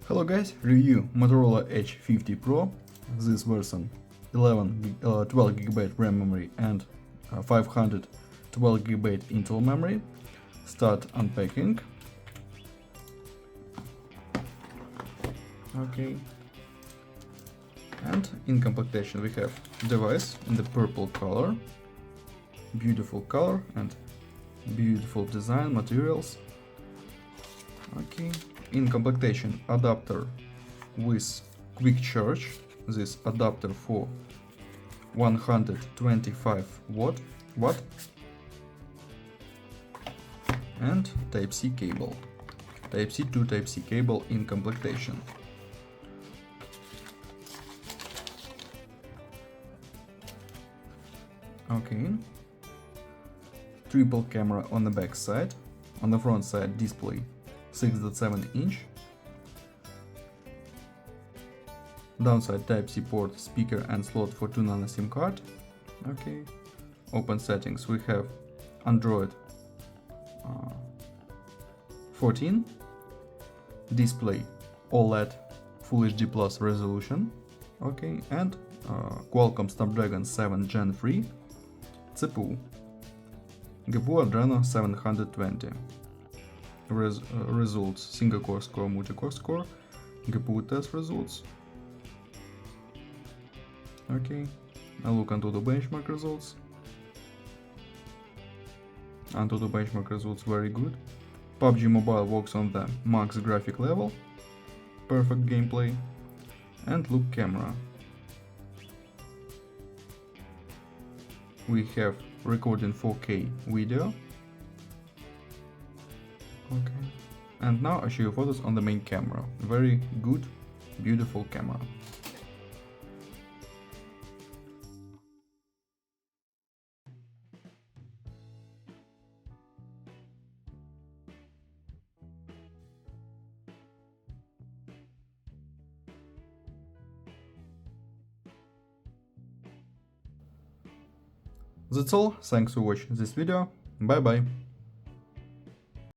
Hello guys, review Motorola Edge 50 Pro. This version 12GB RAM memory and 512GB internal memory. Start unpacking. Okay. And in completion we have device in the purple color. Beautiful color and beautiful design materials. Okay. In completion, adapter with quick charge. This adapter for 125 watt, and Type-C cable. Type-C to Type-C cable in completion. Okay. Triple camera on the back side. On the front side display 6.7 inch. Downside Type-C port, speaker and slot for 2 nano SIM card. Okay. Open settings. We have Android 14. Display OLED Full HD Plus resolution. Okay. And Qualcomm Snapdragon 7 Gen 3. CPU GPU Adreno 720. Results single core score, multi-core score, GPU test results. Okay, I look into the benchmark results. Into the benchmark results very good. PUBG Mobile works on the max graphic level, perfect gameplay, and look camera. We have recording 4K video. Okay, and now I show you photos on the main camera. Very good, beautiful camera. That's all, thanks for watching this video, bye bye.